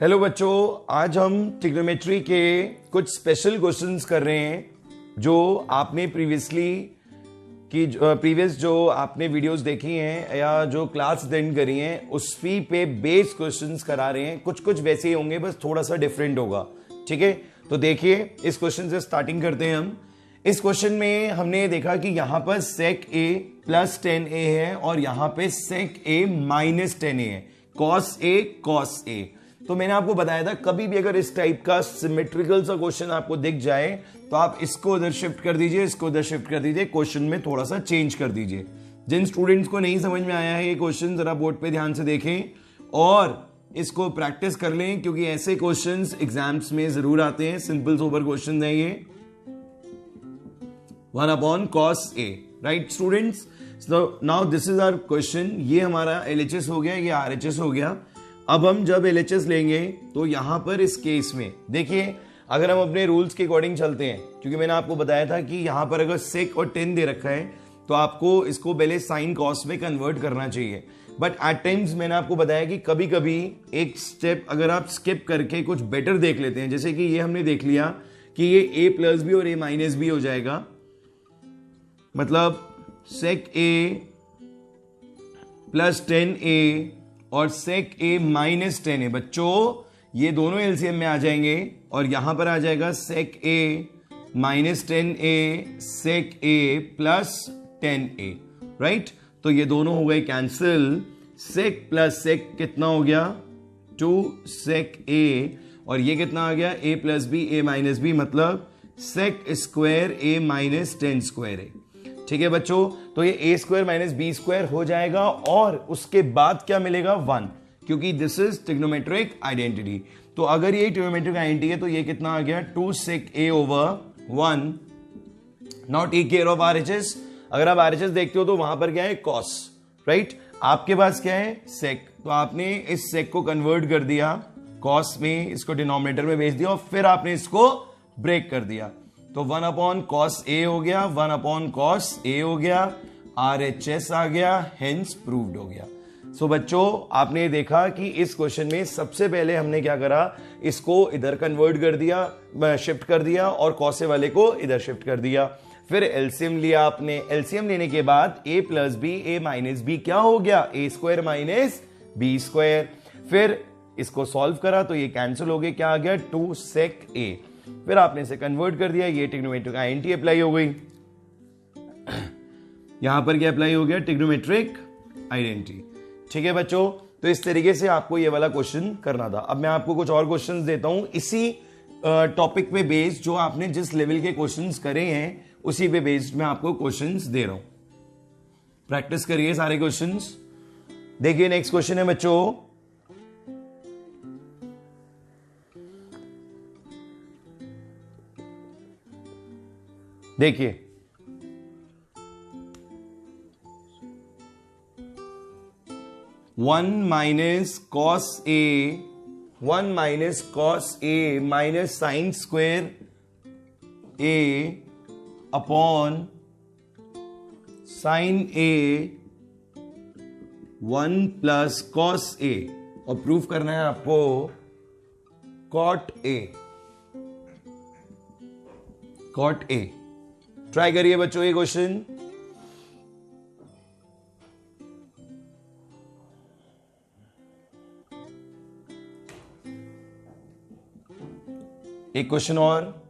Hello बच्चों, आज हम ट्रिग्नोमेट्री के कुछ स्पेशल क्वेश्चंस कर रहे हैं जो आपने प्रीवियस जो आपने वीडियोस देखी हैं या जो क्लास अटेंड करी हैं उसी पे बेस क्वेश्चंस करा रहे हैं। कुछ कुछ वैसे ही होंगे, बस थोड़ा सा डिफरेंट होगा। ठीक है, तो देखिए इस क्वेश्चन से स्टार्टिंग करते हैं हम। इस क्वेश्चन में हमने देखा कि यहां पर sec a प्लस 10a है और यहां पे sec a माइनस 10a है, cos a। तो मैंने आपको बताया था कभी भी अगर इस टाइप का सिमेट्रिकल सा क्वेश्चन आपको दिख जाए तो आप इसको उधर शिफ्ट कर दीजिए, इसको उधर शिफ्ट कर दीजिए, क्वेश्चन में थोड़ा सा चेंज कर दीजिए। जिन स्टूडेंट्स को नहीं समझ में आया है ये क्वेश्चन, जरा बोर्ड पे ध्यान से देखें और इसको प्रैक्टिस कर लें, क्योंकि ऐसे क्वेश्चंस एग्जाम्स में जरूर आते हैं। सिंपल सोबर क्वेश्चन है ये। 1 cos a, right students? Now this is our question. ये हमारा LHS हो गया, ये RHS हो गया। अब हम जब LHS लेंगे तो यहां पर इस केस में देखिए, अगर हम अपने रूल्स के अकॉर्डिंग चलते हैं, क्योंकि मैंने आपको बताया था कि यहां पर अगर sec और 10 दे रखा है तो आपको इसको पहले sin cos में कन्वर्ट करना चाहिए। बट एट टाइम्स मैंने आपको बताया कि कभी कभी एक स्टेप अगर आप स्किप करके कुछ बेटर देख लेते हैं, जैसे कि ये हमने देख लिया कि ये a प्लस भी और a माइनस भी हो जाएगा, मतलब sec a प्लस 10a और sec a माइनस 10a। बच्चों ये दोनों एलसीएम में आ जाएंगे और यहां पर आ जाएगा sec a minus 10a sec a plus 10a, right? तो ये दोनों हो गए कैंसिल। sec प्लस sec कितना हो गया? 2 sec a, और ये कितना आ गया? a plus b a minus b, मतलब sec square a minus 10 square a। ठीक है बच्चों, तो ये a square minus b square हो जाएगा और उसके बाद क्या मिलेगा? 1, क्योंकि दिस इज ट्रिग्नोमेट्रिक आइडेंटिटी। तो अगर ये ट्रिग्नोमेट्रिक आइडेंटिटी है तो ये कितना आ गया? 2 sec a over 1, not take care of RHS। अगर आप RHS देखते हो तो वहां पर क्या है? cos, right? आपके पास क्या है? sec। तो आपने इस sec को कन्वर्ट कर दिया cos में, इसको डिनोमिनेटर में भेज दिया और फिर आपने इसको ब्रेक कर दिया। तो 1 cos a हो गया, 1 cos a हो गया, RHS आ गया, हेंस प्रूव्ड हो गया। सो बच्चों आपने देखा कि इस क्वेश्चन में सबसे पहले हमने क्या करा, इसको इधर कन्वर्ट कर दिया, शिफ्ट कर दिया, और cos a वाले को इधर शिफ्ट कर दिया। फिर एलसीएम लिया आपने। एलसीएम लेने के बाद a plus b a minus b क्या हो गया? a square minus b square. फिर इसको सॉल्व करा तो ये कैंसिल हो गया, क्या आ गया? 2 sec a। फिर आपने इसे कन्वर्ट कर दिया, ये ट्रिग्नोमेट्रिक आइडेंटिटी अप्लाई हो गई। यहां पर क्या अप्लाई हो गया? Trigonometric identity. ठीक है बच्चों, तो इस तरीके से आपको ये वाला क्वेश्चन करना था। अब मैं आपको कुछ और क्वेश्चंस देता हूं इसी टॉपिक पे बेस्ड, जो आपने जिस लेवल के क्वेश्चंस करे हैं उसी पे बेस्ड मैं आपको क्वेश्चंस दे रहा हूं। प्रैक्टिस करिए सारे क्वेश्चंस। देखिए नेक्स्ट क्वेश्चन है बच्चों, देखिए 1 minus cos a minus sine square a upon sine a 1 plus cos a, और प्रूफ करना है आपको cot a। ट्राई करिए बच्चों ये क्वेश्चन। एक क्वेश्चन और,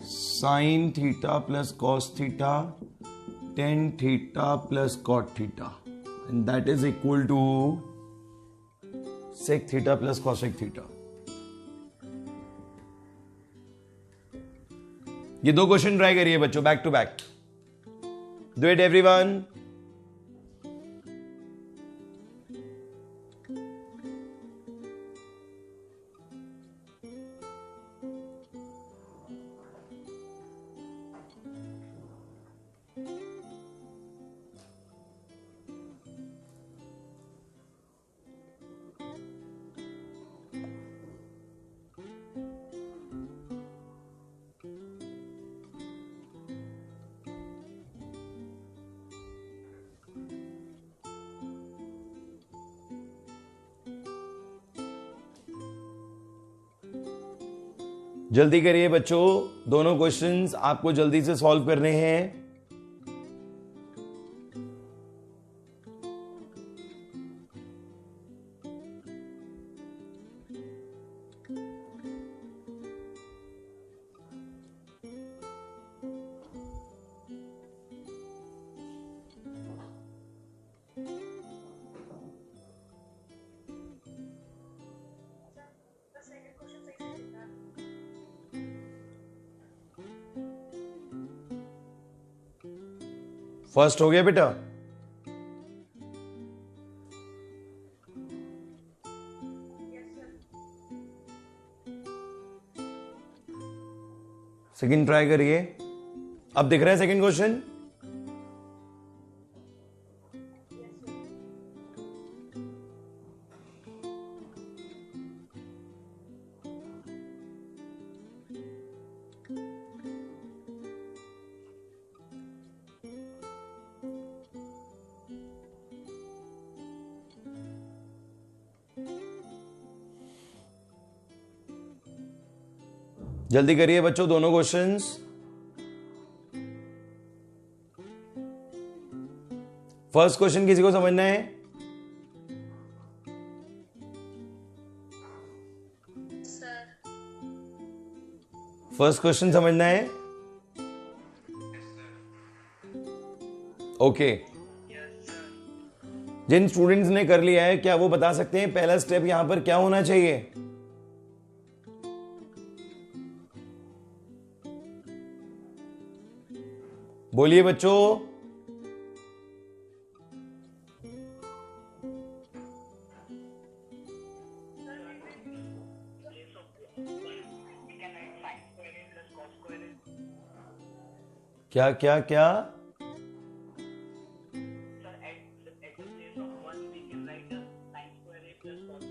sine theta plus cos theta tan theta plus cot theta, and that is equal to sec theta plus cosec theta. ये दो क्वेश्चन ट्राई करिए बच्चों, back to back. Do it everyone. जल्दी करिए बच्चों, दोनों क्वेश्चंस आपको जल्दी से सॉल्व करने हैं। फर्स्ट हो गया बेटा? सेकंड ट्राई करिए। अब दिख रहा है सेकंड क्वेश्चन? जल्दी करिए बच्चों, दोनों क्वेश्चंस। फर्स्ट क्वेश्चन किसी को समझना है? फर्स्ट क्वेश्चन समझना है? ओके। जिन स्टूडेंट्स ने कर लिया है, क्या वो बता सकते हैं पहला स्टेप यहां पर क्या होना चाहिए? बोलिए बच्चों। क्या क्या क्या?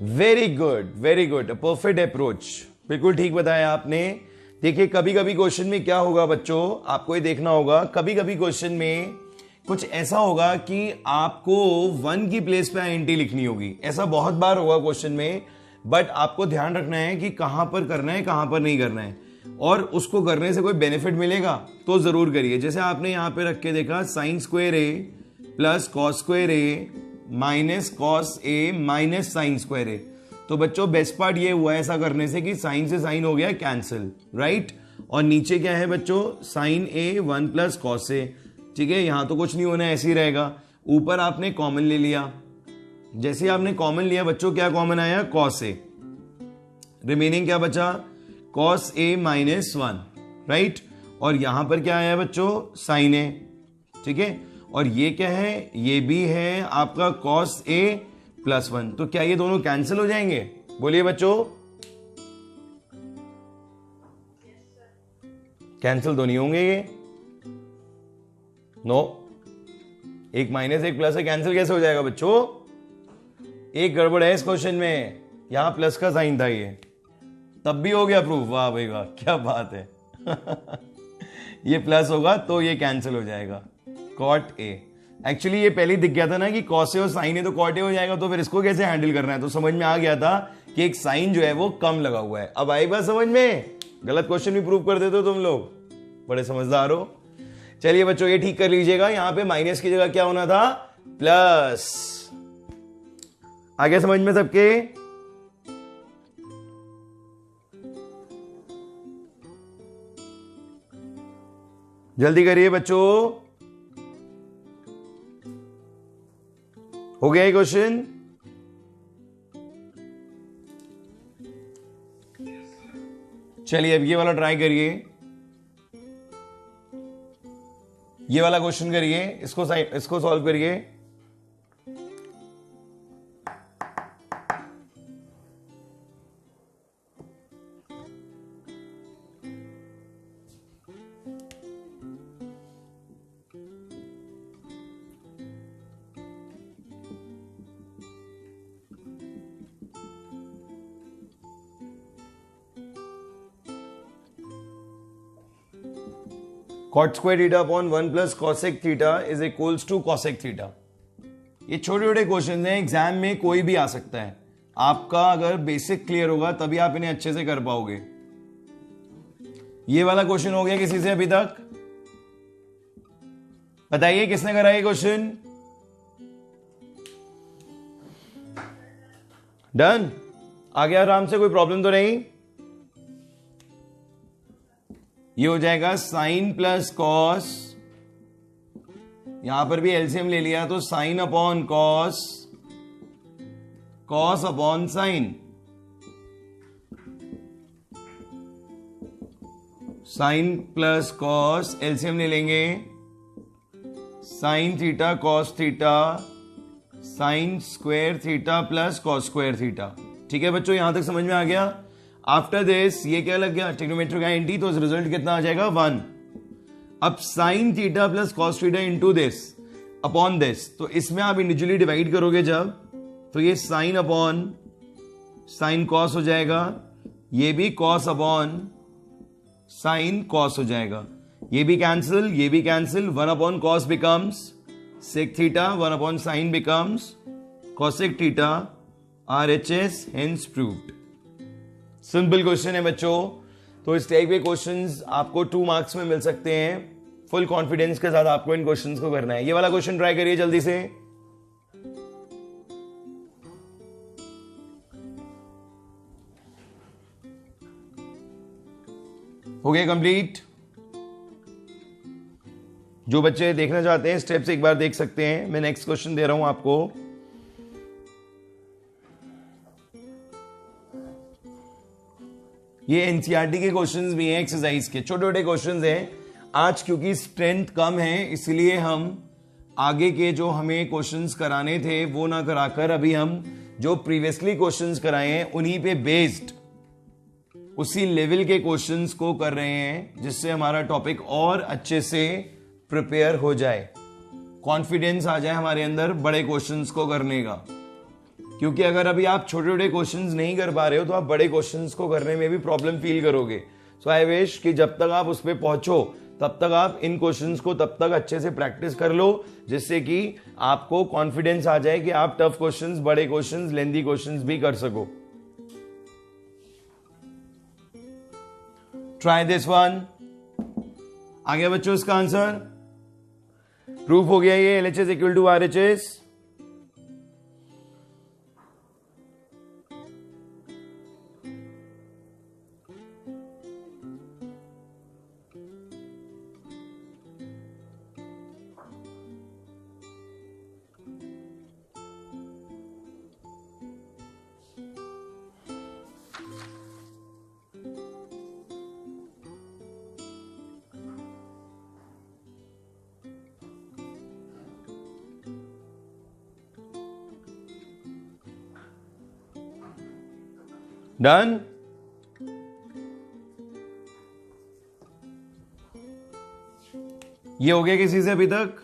Very good, very good, perfect approach, बिल्कुल ठीक बताया आपने। देखिए कभी कभी क्वेश्चन में क्या होगा बच्चों, आपको ये देखना होगा, कभी कभी क्वेश्चन में कुछ ऐसा होगा कि आपको 1 की प्लेस पे आईएनटी लिखनी होगी। ऐसा बहुत बार होगा क्वेश्चन में, बट आपको ध्यान रखना है कि कहां पर करना है, कहां पर नहीं करना है, और उसको करने से कोई बेनिफिट मिलेगा तो जरूर करिए। जैसे आपने यहां पे रख के देखा, sine square A plus cos square A minus cos A minus sine square ए। तो बच्चों बेस्ट पार्ट ये हुआ ऐसा करने से कि साइन से साइन हो गया कैंसिल, राइट। और नीचे क्या है बच्चों, sign A 1 plus cos A, ठीक है। यहां तो कुछ नहीं होना, ऐसे ही रहेगा। ऊपर आपने कॉमन ले लिया, जैसे आपने कॉमन लिया बच्चों क्या कॉमन आया, कॉस ए। रिमेनिंग क्या बचा, कॉस ए माइनस 1, राइट। और यहां पर क्या आया बच्चों, साइन ए, ठीक है। और ये क्या है, ये भी है आपका कॉस ए प्लस 1। तो क्या ये दोनों कैंसिल हो जाएंगे? बोलिए बच्चों। कैंसिल तो नहीं होंगे ये, नो। एक माइनस एक प्लस है, कैंसिल कैसे हो जाएगा बच्चों? एक गड़बड़ है इस क्वेश्चन में, यहां प्लस का साइन था ये, तब भी हो गया प्रूफ। वाह भाई वाह, क्या बात है। ये प्लस होगा तो ये कैंसिल हो जाएगा, कॉट ए। एक्चुअली ये पहले ही दिख गया था ना कि कॉस ए और साइन ए तो कॉट ए हो जाएगा, तो फिर इसको कैसे हैंडल करना है, तो समझ में आ गया था कि एक साइन जो है वो कम लगा हुआ है। अब आई बात समझ में? गलत क्वेश्चन भी प्रूव कर देते हो तुम लोग, बड़े समझदार हो। चलिए बच्चों ये ठीक कर लीजिएगा, यहां पे माइनस की जगह क्या होना था, प्लस। आगे समझ में सबके? जल्दी करिए बच्चों, हो गया ये क्वेश्चन? चलिए अब ये वाला ट्राई करिए, ये वाला क्वेश्चन करिए, इसको सॉल्व करिए। cot square theta upon 1 plus cosec theta is equals to cosec theta। ये छोटे छोटे क्वेश्चन हैं, एग्जाम में कोई भी आ सकता है। आपका अगर बेसिक क्लियर होगा तभी आप इन्हें अच्छे से कर पाओगे। ये वाला क्वेश्चन हो गया किसी से अभी तक? बताइए किसने करा ये क्वेश्चन? डन? आ गया आराम से, कोई प्रॉब्लम तो नहीं? ये हो जाएगा साइन प्लस कॉस, यहां पर भी एलसीएम ले लिया तो sine upon cos, cos upon sine, sine plus cos, LCM ले लेंगे, sine theta cos theta, sine square theta plus cos square theta. ठीक है बच्चों, यहां तक समझ में आ गया? आफ्टर दिस ये क्या लग गया? ट्रिग्नोमेट्रिक आइडेंटिटी, तो रिजल्ट कितना आ जाएगा? 1। अब sign theta plus cos theta into this upon this, तो इसमें आप इंडिविजुअली डिवाइड करोगे जब, तो ये साइन अपॉन साइन कॉस हो जाएगा, ये भी कॉस अपॉन साइन कॉस हो जाएगा, ये भी कैंसिल, ये भी cancel, 1 upon cos becomes sec theta, 1 upon sine becomes cosec theta, RHS hence proved. Simple question है बच्चों, तो इस टाइप के क्वेश्चंस आपको 2 मार्क्स में मिल सकते हैं। फुल कॉन्फिडेंस के साथ आपको इन क्वेश्चंस को करना है। ये वाला क्वेश्चन ट्राई करिए जल्दी से। हो गया कंप्लीट? जो बच्चे देखना चाहते हैं स्टेप्स एक बार देख सकते हैं। मैं नेक्स्ट क्वेश्चन दे रहा हूं आपको। ये एनसीईआरटी के क्वेश्चंस भी हैं, एक्सरसाइज के छोटे छोटे क्वेश्चंस हैं। आज क्योंकि स्ट्रेंथ कम है इसलिए हम आगे के जो हमें क्वेश्चंस कराने थे वो ना कराकर अभी हम जो प्रीवियसली क्वेश्चंस कराए हैं उन्हीं पे बेस्ड उसी लेवल के क्वेश्चंस को कर रहे हैं, जिससे हमारा टॉपिक और अच्छे से प्रिपेयर हो जाए, कॉन्फिडेंस आ जाए हमारे अंदर बड़े क्वेश्चंस को करने का। क्योंकि अगर अभी आप छोटे छोटे क्वेश्चंस नहीं कर पा रहे हो तो आप बड़े क्वेश्चंस को करने में भी प्रॉब्लम फील करोगे। सो आई विश कि जब तक आप उस पर पहुंचो तब तक आप इन क्वेश्चंस को तब तक अच्छे से प्रैक्टिस कर लो, जिससे कि आपको कॉन्फिडेंस आ जाए कि आप टफ क्वेश्चंस, बड़े क्वेश्चंस, लेंथी क्वेश्चंस भी कर सको। Try this one. आ गया बच्चों इसका आंसर? प्रूफ हो गया ये LHS equal to RHS। Done? ये हो गया किसी से अभी तक?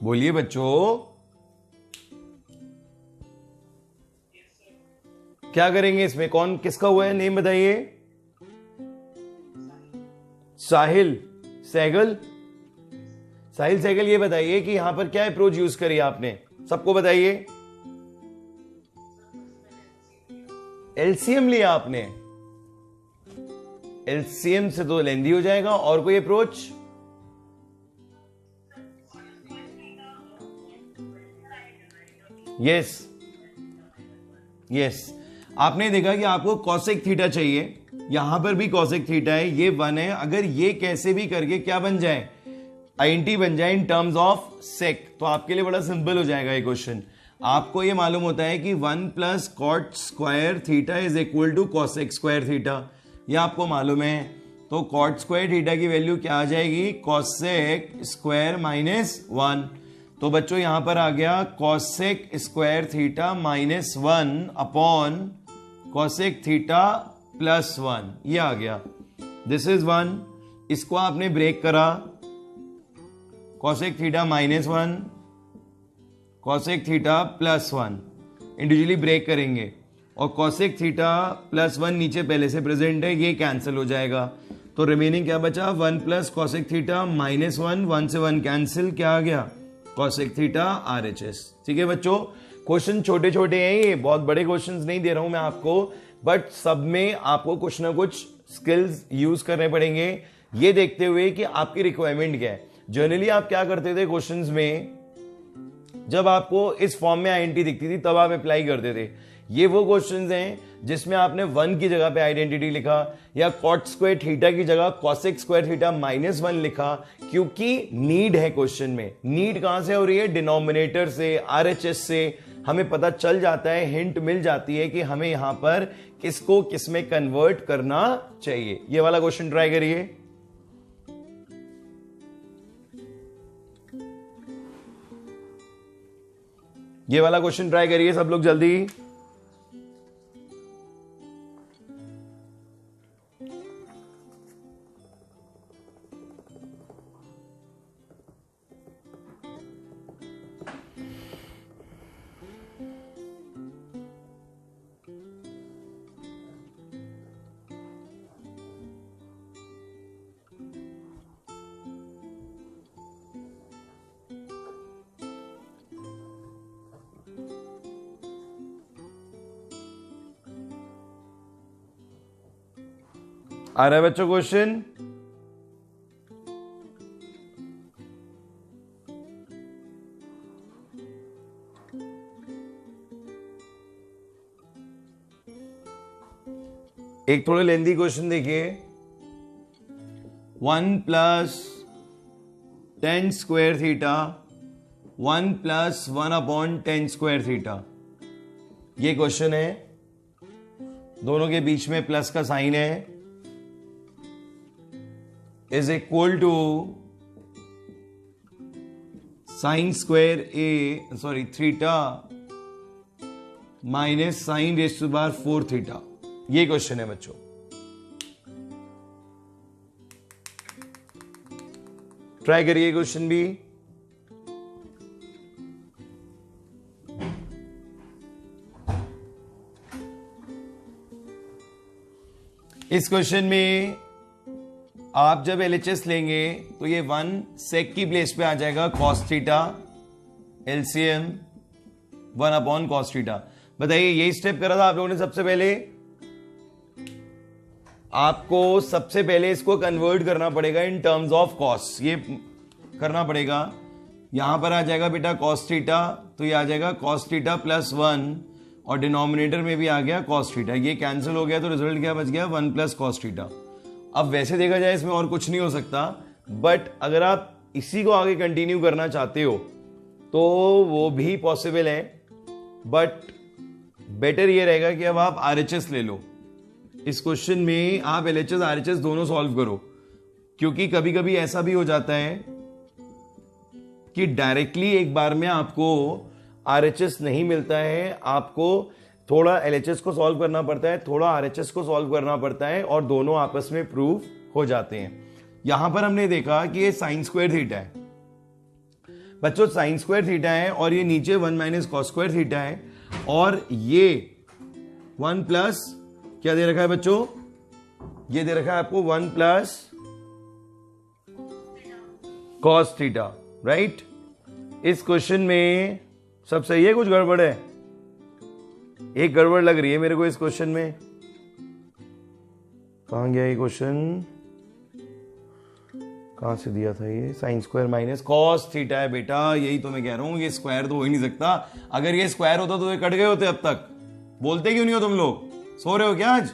बोलिए बच्चों, क्या करेंगे इसमें? कौन किसका हुआ है? नेम बताइए। साहिल सहगल। साहिल सहगल, ये बताइए कि यहां पर क्या अप्रोच यूज करी आपने, सबको बताइए। एलसीएम लिया आपने? एलसीएम से तो लेंदी हो जाएगा। और कोई अप्रोच? यस यस, आपने देखा कि आपको कॉसेक थीटा चाहिए, यहां पर भी कॉसेक थीटा है, ये 1 है। अगर ये कैसे भी करके क्या बन जाए, आईएनटी बन जाए इन टर्म्स ऑफ सेक, तो आपके लिए बड़ा सिंपल हो जाएगा ये क्वेश्चन। आपको ये मालूम होता है कि 1 plus cot square theta is equal to cosec square theta, ये आपको मालूम है। तो कॉट स्क्वायर थीटा की वैल्यू क्या आ जाएगी? Cosec square minus 1। तो बच्चों यहां पर आ गया cosec square theta minus 1 upon cosec theta plus 1, ये आ गया। This is 1। इसको आपने ब्रेक करा, cosec theta minus 1, cosec theta plus 1 individually break करेंगे, और कॉसेक थीटा प्लस 1 नीचे पहले से प्रेजेंट है, ये कैंसिल हो जाएगा। तो रिमेनिंग क्या बचा? 1 प्लस कॉसेक थीटा माइनस 1, 1 से 1 कैंसिल, क्या आ गया? Cosec theta RHS। ठीक है बच्चों, क्वेश्चन छोटे छोटे हैं, ये बहुत बड़े क्वेश्चंस नहीं दे रहा हूं मैं आपको, बट सब में आपको कुछ ना कुछ स्किल्स यूज करने पड़ेंगे, ये देखते हुए कि आपकी रिक्वायरमेंट क्या है। जनरली आप क्या करते थे क्वेश्चंस में, जब आपको इस फॉर्म में आइडेंटिटी दिखती थी तब आप अप्लाई करते थे। ये वो क्वेश्चंस हैं जिसमें आपने 1 की जगह पे आइडेंटिटी लिखा, या कॉट स्क्वायर थीटा की जगह कॉसेक स्क्वायर थीटा -1 लिखा, क्योंकि नीड है क्वेश्चन में। नीड कहां से हो रही है? डिनोमिनेटर से, आरएचएस से हमें पता चल जाता है, हिंट मिल जाती है कि हमें यहां पर किसको किस में कन्वर्ट करना चाहिए। ये वाला क्वेश्चन ट्राई करिए। ये वाला क्वेश्चन ट्राई करिए सब लोग जल्दी। आ रहा है बच्चों क्वेश्चन? एक थोड़े लेंथी क्वेश्चन देखिए। 1 + 10 स्क्वायर थीटा 1 + 1/10 स्क्वायर थीटा, ये क्वेश्चन है। दोनों के बीच में प्लस का साइन है, is equal to sine square theta minus sine raise to power 4 theta. ये क्वेश्चन है बच्चों। ट्राई करिए क्वेश्चन भी। इस क्वेश्चन में आप जब एलएचएस लेंगे तो ये 1 सेक की प्लेस पे आ जाएगा cos theta, LCM 1/cos theta. बताइए यही स्टेप करा था आप लोगों ने सबसे पहले। आपको सबसे पहले इसको कन्वर्ट करना पड़ेगा इन टर्म्स ऑफ कॉस, ये करना पड़ेगा। यहां पर आ जाएगा बेटा कॉस थीटा, तो ये आ जाएगा कॉस थीटा +1, और डिनोमिनेटर में भी आ गया कॉस थीटा। ये कैंसिल हो गया तो रिजल्ट क्या बच गया? 1 + cos थीटा। अब वैसे देखा जाए इसमें और कुछ नहीं हो सकता, बट अगर आप इसी को आगे कंटिन्यू करना चाहते हो तो वो भी पॉसिबल है, बट बेटर ये रहेगा कि अब आप आरएचएस ले लो। इस क्वेश्चन में आप एलएचएस आरएचएस दोनों सॉल्व करो, क्योंकि कभी कभी ऐसा भी हो जाता है कि डायरेक्टली एक बार में आपको आरएचएस नहीं मिलता है, आपको थोड़ा एलएचएस को सॉल्व करना पड़ता है, थोड़ा आरएचएस को सॉल्व करना पड़ता है, और दोनों आपस में प्रूव हो जाते हैं। यहां पर हमने देखा कि ये साइन स्क्वायर थीटा है बच्चों, साइन स्क्वायर थीटा है, और ये नीचे 1 - cos स्क्वायर थीटा है, और ये 1 प्लस क्या दे रखा है बच्चों? ये दे रखा है आपको 1 + cos थीटा, राइट। इस क्वेश्चन में सब सही है, कुछ गड़बड़ है? एक गड़बड़ लग रही है मेरे को इस क्वेश्चन में। कहां गया ये क्वेश्चन? कहां से दिया था ये? साइन स्क्वायर -cos थीटा है बेटा, यही तो मैं कह रहा हूं, ये स्क्वायर तो हो ही नहीं सकता। अगर ये स्क्वायर होता तो ये कट गए होते अब तक। बोलते क्यों नहीं हो तुम लोग? सो रहे हो क्या आज?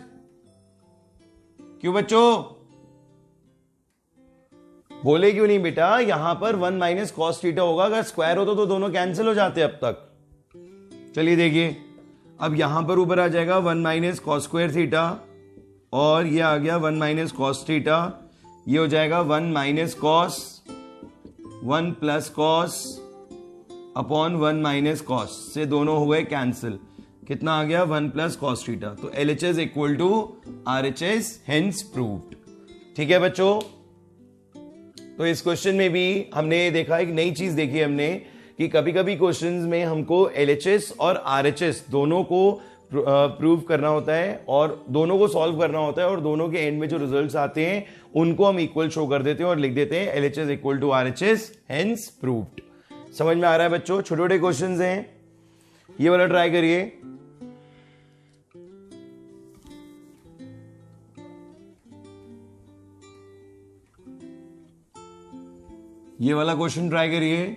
क्यों बच्चों बोले क्यों नहीं बेटा? यहां पर 1 - cos थीटा होगा, अगर स्क्वायर होता तो दोनों कैंसिल हो जाते अब तक। चलिए देखिए, अब यहां पर ऊपर आ जाएगा 1 - cos स्क्वायर थीटा, और ये आ गया 1 - cos थीटा। ये हो जाएगा 1 - cos 1 + cos अपॉन 1 - cos से दोनों हो गए कैंसिल। कितना आ गया? 1 + cos थीटा। तो LHS equal to RHS, hence proved. ठीक है बच्चों, तो इस क्वेश्चन में भी हमने देखा, एक नई चीज देखी हमने कि कभी कभी क्वेश्चंस में हमको LHS और RHS दोनों को प्रूव करना होता है, और दोनों को सॉल्व करना होता है, और दोनों के एंड में जो रिजल्ट्स आते हैं उनको हम इक्वल शो कर देते हैं और लिख देते हैं LHS equal to RHS, hence proved. समझ में आ रहा है बच्चों? छोटे छोटे क्वेश्चंस हैं, ये वाला ट्राई करिए। ये वाला क्वेश्चन ट्राई करिए।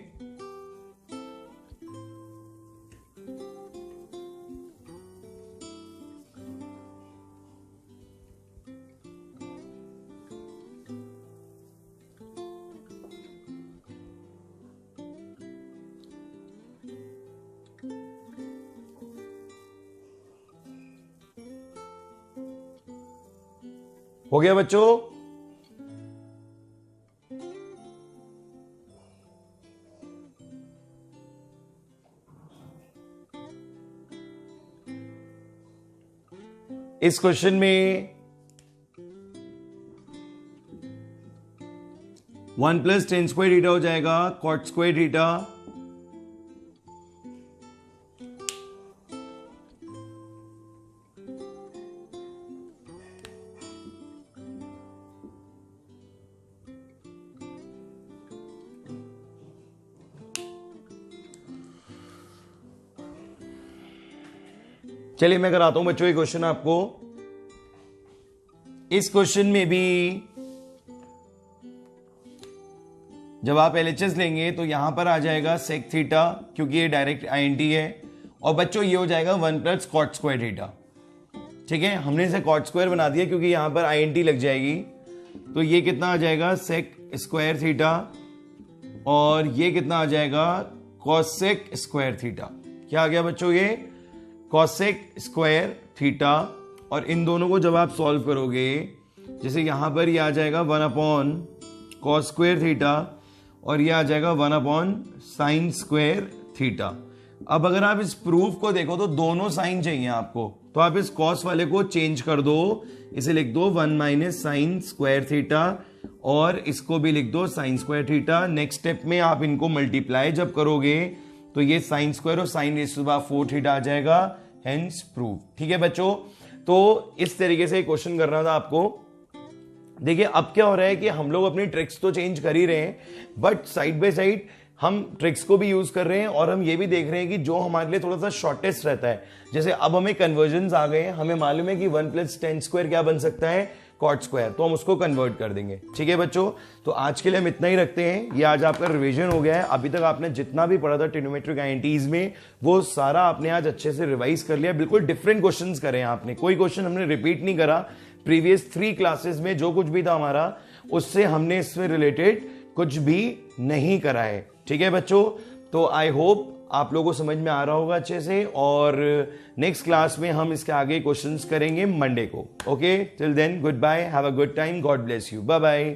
हो गया बच्चों? इस क्वेश्चन में 1 + tan स्क्वायर थीटा हो जाएगा cot स्क्वायर थीटा, चलिए मैं कराता हूं बच्चों ये क्वेश्चन आपको। इस क्वेश्चन में भी जब आप LHS लेंगे तो यहां पर आ जाएगा सेक थीटा, क्योंकि ये डायरेक्ट INT है, और बच्चों ये हो जाएगा 1 + cot स्क्वायर थीटा। ठीक है, हमने इसे cot स्क्वायर बना दिया क्योंकि यहां पर INT लग जाएगी, तो ये कितना आ जाएगा सेक स्क्वायर थीटा, और ये कितना आ जाएगा कॉसेक स्क्वायर थीटा। क्या आ गया बच्चों? ये कॉसेक स्क्वायर थीटा, और इन दोनों को जब आप सॉल्व करोगे, जैसे यहां पर ये आ जाएगा 1 cos स्क्वायर थीटा, और ये आ जाएगा 1 sin स्क्वायर थीटा। अब अगर आप इस प्रूफ को देखो तो दोनों साइन चाहिए आपको, तो आप इस कॉस वाले को चेंज कर दो, इसे लिख दो 1 - sin स्क्वायर थीटा, और इसको भी लिख दो sin square theta. Next step में आप इनको मल्टीप्लाई जब करोगे तो ये sin स्क्वायर और sin⁴ थीटा आ जाएगा, हेंस प्रूफ। ठीक है बच्चों, तो इस तरीके से क्वेश्चन करना था आपको। देखिए अब क्या हो रहा है कि हम लोग अपनी ट्रिक्स तो चेंज कर ही रहे हैं, बट साइड बाय साइड हम ट्रिक्स को भी यूज कर रहे हैं, और हम ये भी देख रहे हैं कि जो हमारे लिए थोड़ा सा शॉर्टेस्ट रहता है। जैसे अब हमें कन्वर्जन आ गए हैं, हमें मालूम है कि 1 + tan स्क्वायर क्या बन सकता है, cot स्क्वायर, तो हम उसको कन्वर्ट कर देंगे। ठीक है बच्चों, तो आज के लिए हम इतना ही रखते हैं। ये आज आपका रिवीजन हो गया है। अभी तक आपने जितना भी पढ़ा था ट्रिग्नोमेट्रिक आइडेंटिटीज में, वो सारा आपने आज अच्छे से रिवाइज कर लिया। बिल्कुल डिफरेंट क्वेश्चंस करे आपने, कोई क्वेश्चन हमने रिपीट नहीं करा। प्रीवियस 3 क्लासेस में जो कुछ भी था हमारा, उससे हमने इससे रिलेटेड कुछ भी नहीं करा है। ठीक है बच्चों, तो आई होप आप लोगों को समझ में आ रहा होगा अच्छे से, और नेक्स्ट क्लास में हम इसके आगे क्वेश्चंस करेंगे मंडे को। Okay, till then good bye, have a good time, God bless you, bye bye.